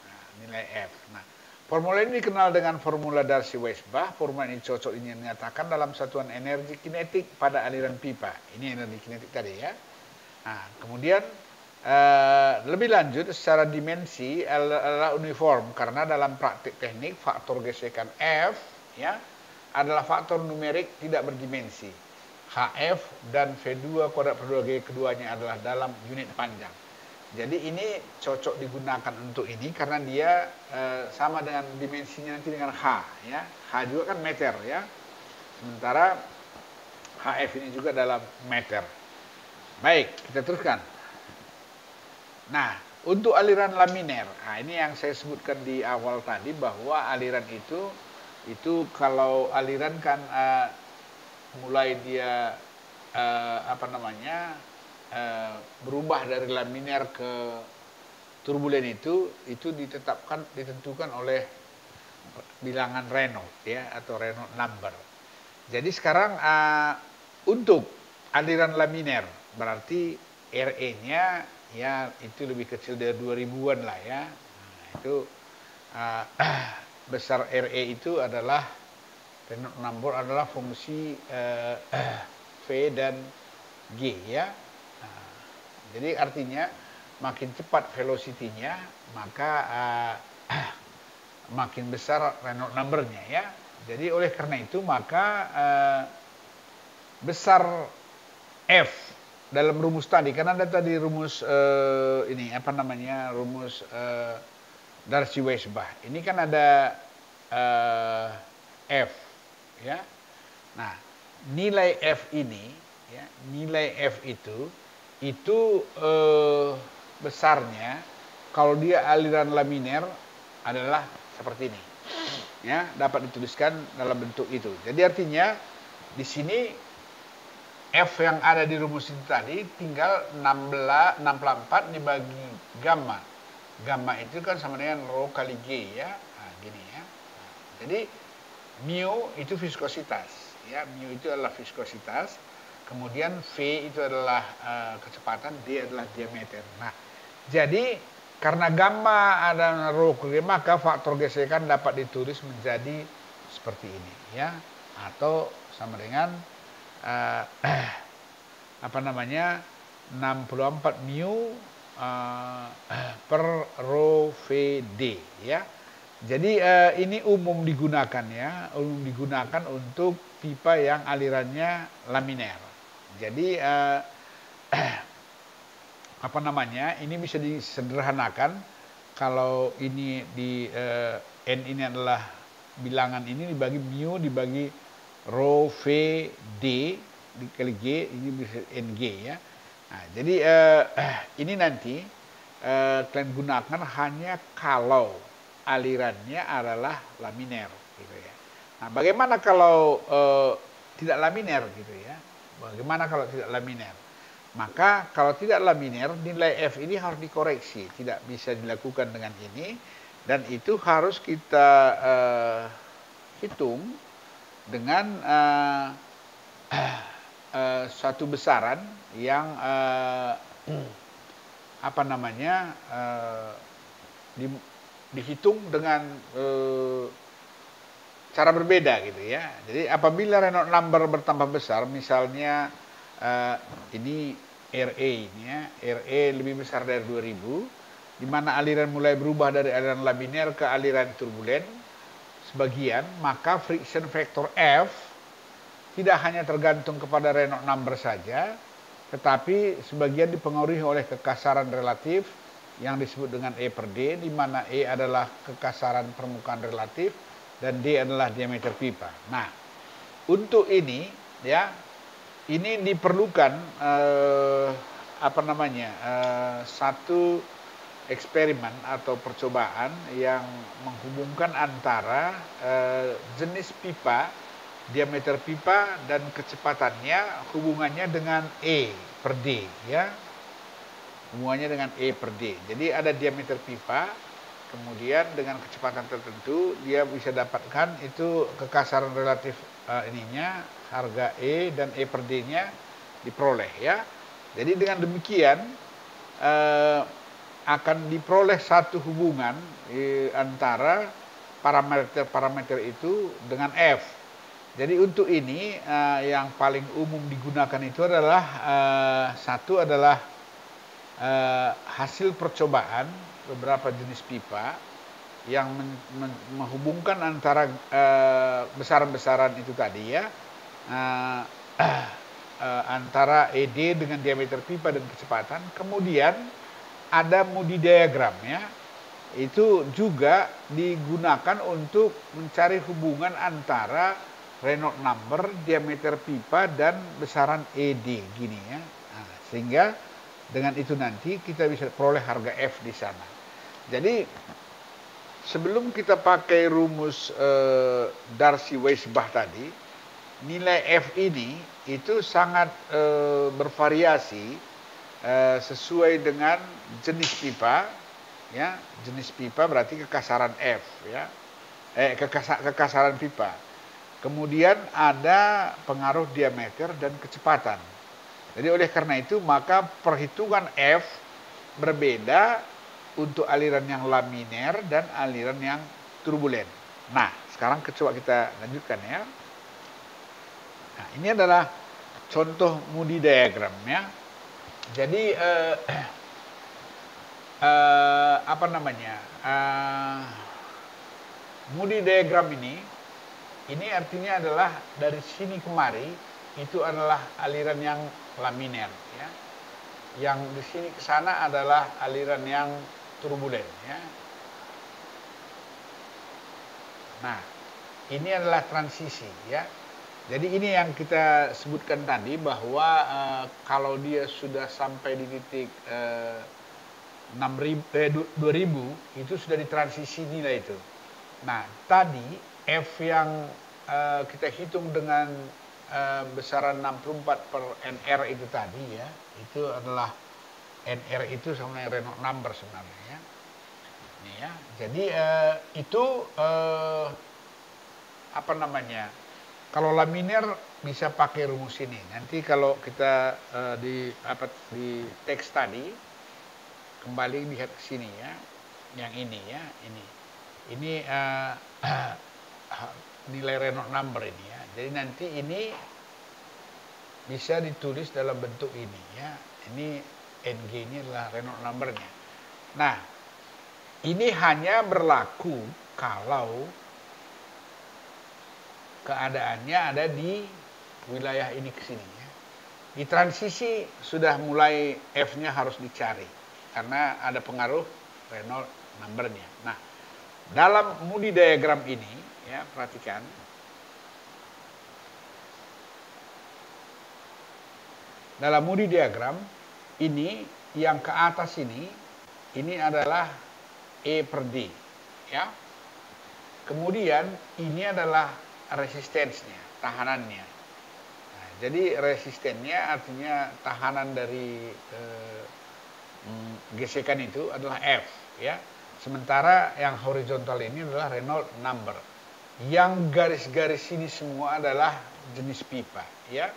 Nah, nilai F. Nah, formula ini dikenal dengan formula Darcy-Weisbach. Formula ini cocok ini menyatakan dalam satuan energi kinetik pada aliran pipa. Ini energi kinetik tadi ya. Nah, kemudian Lebih lanjut, secara dimensi adalah uniform karena dalam praktik teknik faktor gesekan F ya adalah faktor numerik tidak berdimensi. HF dan V2 kuadrat per 2G keduanya adalah dalam unit panjang. Jadi ini cocok digunakan untuk ini karena dia sama dengan dimensinya nanti dengan H ya. H juga kan meter ya. Sementara HF ini juga dalam meter. Baik, kita teruskan. Nah, untuk aliran laminer, nah ini yang saya sebutkan di awal tadi bahwa aliran itu kalau aliran kan mulai dia berubah dari laminer ke turbulen itu ditentukan oleh bilangan Reynolds ya atau Reynolds number. Jadi sekarang untuk aliran laminer berarti RE-nya ya itu lebih kecil dari 2000-an lah ya. Nah, itu besar RE itu adalah Reynolds number adalah fungsi V dan G ya. Nah, jadi artinya makin cepat velocity-nya maka makin besar Reynolds number-nya ya. Jadi oleh karena itu maka besar F dalam rumus tadi, karena ada tadi rumus rumus Darcy-Weisbach. Ini kan ada F, ya. Nah, nilai F ini, ya, nilai F itu besarnya kalau dia aliran laminer adalah seperti ini, ya, dapat dituliskan dalam bentuk itu. Jadi artinya di sini F yang ada di rumus itu tadi tinggal 64 dibagi gamma. Gamma itu kan sama dengan rho kali G ya. Nah, gini ya. Nah, jadi mu itu viskositas ya. Mu itu adalah viskositas. Kemudian V itu adalah kecepatan, D adalah diameter. Nah, jadi karena gamma ada rho kali G, maka faktor gesekan dapat ditulis menjadi seperti ini ya. Atau sama dengan 64 mu per rho VD ya. Jadi ini umum digunakan ya, umum digunakan untuk pipa yang alirannya laminer. Jadi ini bisa disederhanakan kalau ini di N ini adalah bilangan ini dibagi mu dibagi rho V D dikali G, ini bisa NG ya. Nah, jadi ini nanti kalian gunakan hanya kalau alirannya adalah laminer gitu ya. Nah, bagaimana kalau tidak laminer gitu ya? Bagaimana kalau tidak laminer? Maka kalau tidak laminer nilai F ini harus dikoreksi, tidak bisa dilakukan dengan ini, dan itu harus kita hitung dengan suatu besaran yang dihitung dengan cara berbeda gitu ya. Jadi apabila Reynolds number bertambah besar, misalnya ini RE ini ya, RE lebih besar dari 2000, di mana aliran mulai berubah dari aliran laminer ke aliran turbulen sebagian, maka friction factor F tidak hanya tergantung kepada Reynolds number saja, tetapi sebagian dipengaruhi oleh kekasaran relatif yang disebut dengan E per D, di mana E adalah kekasaran permukaan relatif dan D adalah diameter pipa. Nah, untuk ini ya, ini diperlukan satu eksperimen atau percobaan yang menghubungkan antara jenis pipa, diameter pipa dan kecepatannya, hubungannya dengan E per D ya. Hubungannya dengan E per D. Jadi ada diameter pipa, kemudian dengan kecepatan tertentu dia bisa dapatkan itu kekasaran relatif harga E dan E per D-nya diperoleh ya. Jadi dengan demikian akan diperoleh satu hubungan antara parameter-parameter itu dengan F. Jadi untuk ini yang paling umum digunakan itu adalah satu adalah hasil percobaan beberapa jenis pipa yang menghubungkan antara besaran-besaran itu tadi ya, antara ED dengan diameter pipa dan kecepatan. Kemudian ada Moody diagram ya, itu juga digunakan untuk mencari hubungan antara Reynolds number, diameter pipa, dan besaran ED gini ya. Nah, sehingga dengan itu nanti kita bisa peroleh harga F di sana. Jadi sebelum kita pakai rumus Darcy-Weisbach tadi, nilai F ini itu sangat bervariasi sesuai dengan jenis pipa ya. Jenis pipa berarti kekasaran F ya, kekasaran pipa. Kemudian ada pengaruh diameter dan kecepatan. Jadi oleh karena itu maka perhitungan F berbeda untuk aliran yang laminer dan aliran yang turbulen. Nah, sekarang coba kita lanjutkan ya. Nah, ini adalah contoh Moody diagram ya. Jadi apa namanya? Moody diagram ini artinya adalah dari sini kemari itu adalah aliran yang laminer ya. Yang di sini ke sana adalah aliran yang turbulen ya. Nah, ini adalah transisi ya. Jadi ini yang kita sebutkan tadi bahwa kalau dia sudah sampai di titik 2000 itu sudah ditransisi nilai itu. Nah, tadi F yang kita hitung dengan besaran 64 per NR itu tadi ya, itu adalah NR itu sama dengan Reynolds number sebenarnya ya. Ini ya. Jadi itu apa namanya? Kalau laminer bisa pakai rumus ini. Nanti kalau kita di teks tadi kembali lihat ke sini ya. Yang ini ya, ini. Ini nilai Reynolds number ini ya. Jadi nanti ini bisa ditulis dalam bentuk ini ya. Ini NG ini adalah Reynolds number-nya. Nah, ini hanya berlaku kalau keadaannya ada di wilayah ini ke sini ya. Di transisi sudah mulai F-nya harus dicari karena ada pengaruh Reynolds number-nya. Nah, dalam Moody diagram ini ya, perhatikan. Dalam Moody diagram ini yang ke atas ini adalah E per D ya. Kemudian ini adalah resistensinya, tahanannya. Nah, jadi resistennya artinya tahanan dari gesekan itu adalah F ya. Sementara yang horizontal ini adalah Reynolds number. Yang garis-garis ini semua adalah jenis pipa ya.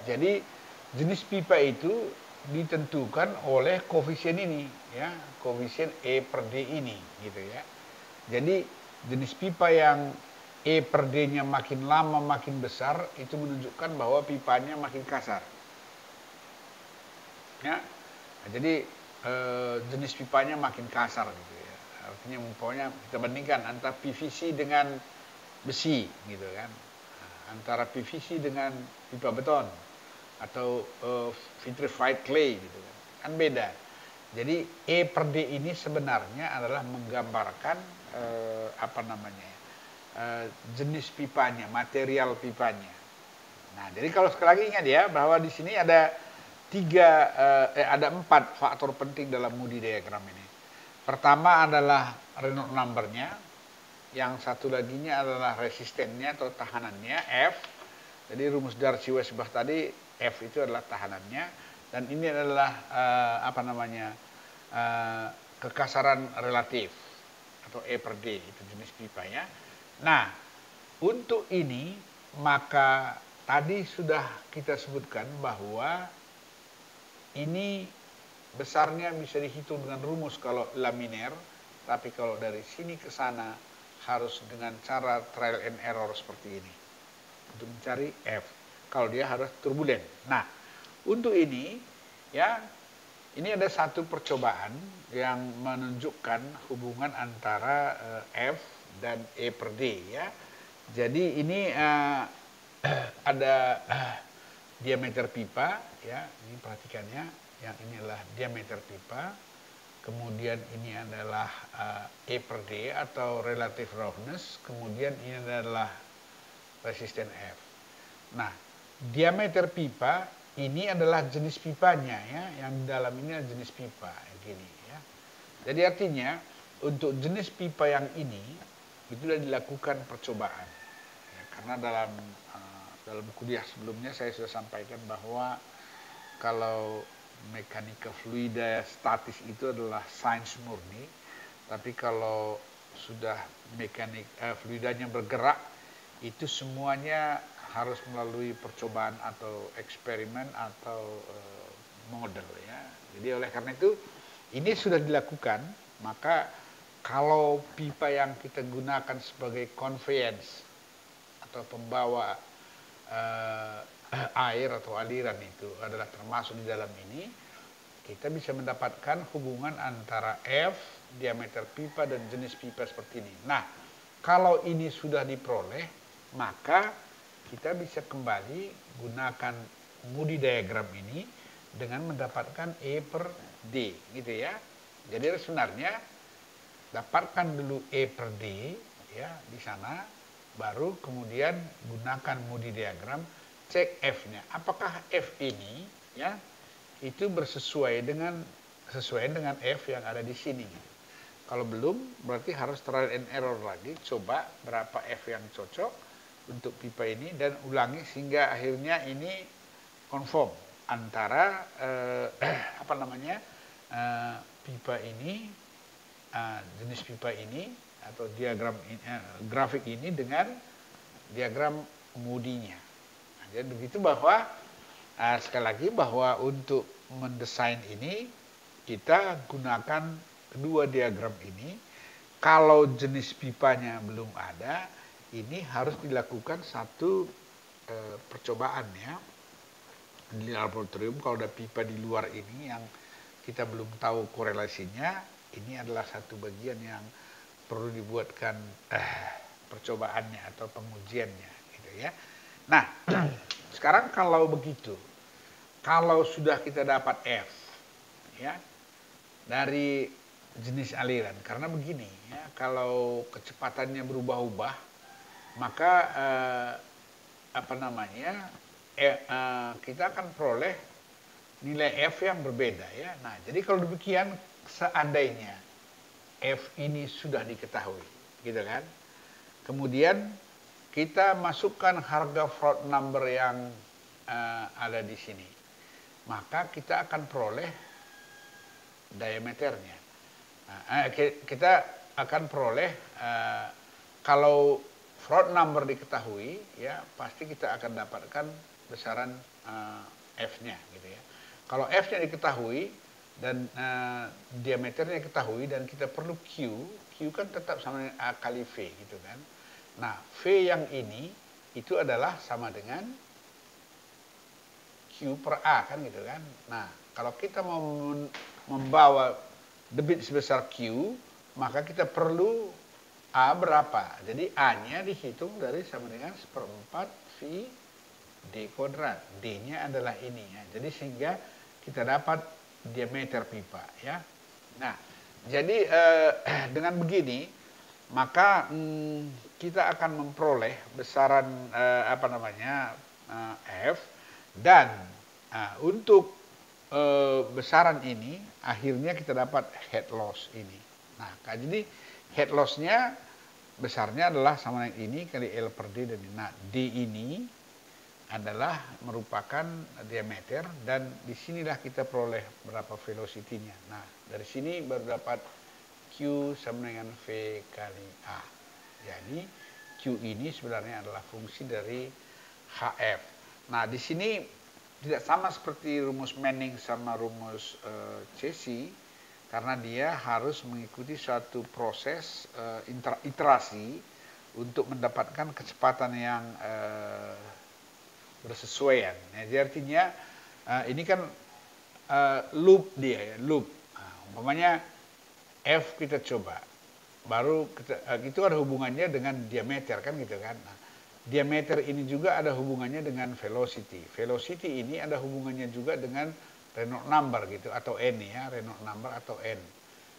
Jadi jenis pipa itu ditentukan oleh koefisien ini ya, koefisien E per D ini gitu ya. Jadi jenis pipa yang E per D-nya makin lama makin besar itu menunjukkan bahwa pipanya makin kasar ya. Nah, jadi jenis pipanya makin kasar gitu ya. Artinya umpamanya kita bandingkan antara PVC dengan besi gitu kan. Nah, antara PVC dengan pipa beton atau vitrified clay gitu kan beda. Jadi E per D ini sebenarnya adalah menggambarkan apa namanya jenis pipanya, material pipanya. Nah, jadi kalau sekali lagi ingat ya bahwa di sini ada ada 4 faktor penting dalam Moody diagram ini. Pertama adalah Reynolds number-nya, yang satu laginya adalah resistennya atau tahanannya F. Jadi rumus Darcy-Weisbach tadi F itu adalah tahanannya, dan ini adalah apa namanya kekasaran relatif atau E per D itu jenis pipa ya. Nah, untuk ini maka tadi sudah kita sebutkan bahwa ini besarnya bisa dihitung dengan rumus kalau laminer, tapi kalau dari sini ke sana harus dengan cara trial and error seperti ini untuk mencari F kalau dia harus turbulen. Nah, untuk ini ya, Ini ada satu percobaan yang menunjukkan hubungan antara F dan E per D ya. Jadi ini ada diameter pipa ya, ini perhatikannya, yang ini adalah diameter pipa. Kemudian ini adalah E per D atau relative roughness, kemudian ini adalah resisten F. Nah, diameter pipa ini adalah jenis pipanya ya, yang di dalam ini adalah jenis pipa gini ya. Jadi artinya untuk jenis pipa yang ini itu sudah dilakukan percobaan ya, karena dalam kuliah sebelumnya saya sudah sampaikan bahwa kalau mekanika fluida statis itu adalah sains murni, tapi kalau sudah mekanik fluidanya bergerak itu semuanya harus melalui percobaan atau eksperimen atau model ya. Jadi oleh karena itu ini sudah dilakukan, maka kalau pipa yang kita gunakan sebagai conveyance atau pembawa air atau aliran itu adalah termasuk di dalam ini, kita bisa mendapatkan hubungan antara F, diameter pipa, dan jenis pipa seperti ini. Nah, kalau ini sudah diperoleh, maka kita bisa kembali gunakan Moody diagram ini dengan mendapatkan E per D, gitu ya. Jadi sebenarnya dapatkan dulu E per D ya di sana, baru kemudian gunakan Moody diagram, cek F-nya. Apakah F ini ya itu sesuai dengan F yang ada di sini. Kalau belum, berarti harus trial and error lagi, coba berapa F yang cocok untuk pipa ini dan ulangi sehingga akhirnya ini konform antara pipa ini, jenis pipa ini atau diagram grafik ini dengan diagram Moody-nya. Nah, jadi begitu bahwa sekali lagi bahwa untuk mendesain ini kita gunakan kedua diagram ini. Kalau jenis pipanya belum ada, ini harus dilakukan satu percobaan ya di laboratorium. Kalau ada pipa di luar ini yang kita belum tahu korelasinya, ini adalah satu bagian yang perlu dibuatkan percobaannya atau pengujiannya gitu ya. Nah, sekarang kalau begitu, kalau sudah kita dapat F ya dari jenis aliran, karena begini ya, kalau kecepatannya berubah-ubah, maka kita akan peroleh nilai F yang berbeda ya. Nah, jadi kalau demikian, seandainya F ini sudah diketahui, gitu kan? Kemudian kita masukkan harga Froude number yang ada di sini, maka kita akan peroleh diameternya. Nah, kita akan peroleh kalau Froude number diketahui, ya pasti kita akan dapatkan besaran F-nya, gitu ya. Kalau F-nya diketahui dan diameternya diketahui dan kita perlu Q kan tetap sama dengan A kali V, gitu kan. Nah, V yang ini itu adalah sama dengan Q per A, kan gitu kan. Nah, kalau kita mau membawa debit sebesar Q, maka kita perlu A berapa. Jadi A-nya dihitung dari sama dengan 1/4 V D kuadrat. D-nya adalah ini ya. Jadi sehingga kita dapat diameter pipa ya. Nah, jadi dengan begini maka kita akan memperoleh besaran F, dan untuk besaran ini akhirnya kita dapat head loss ini. Nah, jadi head loss-nya besarnya adalah sama dengan ini kali L per D, dan nah D ini adalah merupakan diameter, dan disinilah kita peroleh berapa velocity-nya. Nah, dari sini baru dapat Q sama dengan V kali A. Jadi Q ini sebenarnya adalah fungsi dari HF. Nah, di sini tidak sama seperti rumus Manning sama rumus Cauchy, karena dia harus mengikuti suatu proses iterasi untuk mendapatkan kecepatan yang bersesuaian. Jadi artinya ini kan loop dia ya, loop. Nah, umpamanya F kita coba, baru itu ada hubungannya dengan diameter kan gitu kan. Nah, diameter ini juga ada hubungannya dengan velocity. Velocity ini ada hubungannya juga dengan Reynolds number gitu, atau N ya, Reynolds number atau N.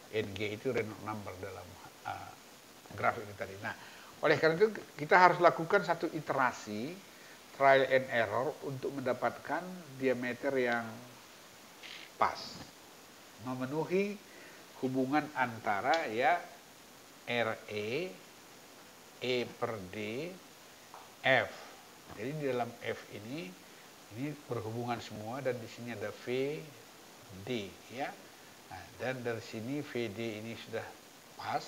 NG itu Reynolds number dalam graf ini tadi. Nah, oleh karena itu kita harus lakukan satu iterasi trial and error untuk mendapatkan diameter yang pas, memenuhi hubungan antara ya RE, E per D, F. Jadi di dalam F ini berhubungan semua, dan di sini ada V, D ya. Nah, dan dari sini VD ini sudah pas,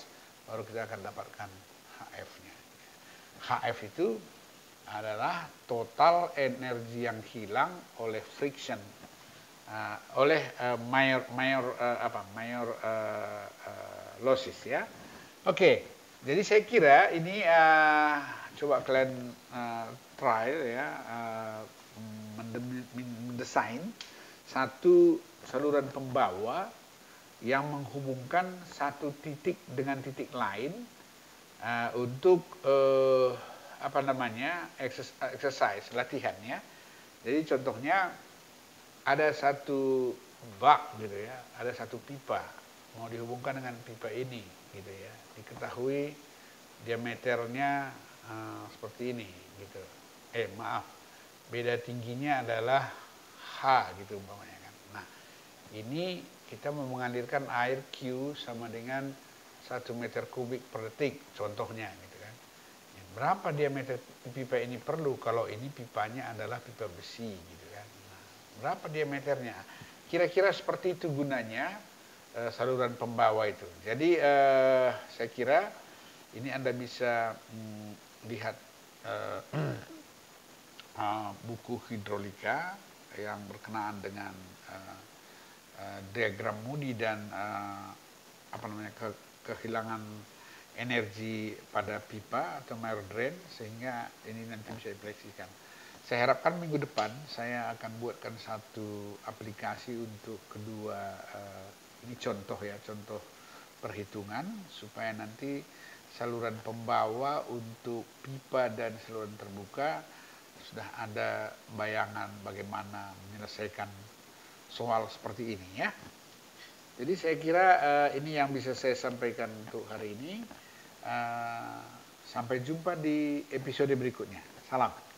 baru kita akan dapatkan HF-nya. HF itu adalah total energi yang hilang oleh friction, oleh major losses ya. Oke, jadi saya kira ini coba kalian trial ya, mendesain satu saluran pembawa yang menghubungkan satu titik dengan titik lain untuk exercise latihan ya. Jadi contohnya ada satu bak gitu ya, ada satu pipa mau dihubungkan dengan pipa ini gitu ya. Diketahui diameternya seperti ini gitu. Beda tingginya adalah H gitu umpamanya kan. Nah, ini kita mau mengalirkan air Q sama dengan 1 meter kubik per detik contohnya gitu kan. Berapa diameter pipa ini perlu kalau ini pipanya adalah pipa besi gitu kan. Nah, berapa diameternya? Kira-kira seperti itu gunanya saluran pembawa itu. Jadi saya kira ini Anda bisa lihat buku hidrolika yang berkenaan dengan diagram Moody dan kehilangan energi pada pipa atau major drain, sehingga ini nanti bisa diproyeksikan. Saya harapkan minggu depan saya akan buatkan satu aplikasi untuk kedua ini contoh ya, contoh perhitungan, supaya nanti saluran pembawa untuk pipa dan saluran terbuka sudah ada bayangan bagaimana menyelesaikan soal seperti ini ya. Jadi saya kira ini yang bisa saya sampaikan untuk hari ini. Sampai jumpa di episode berikutnya. Salam.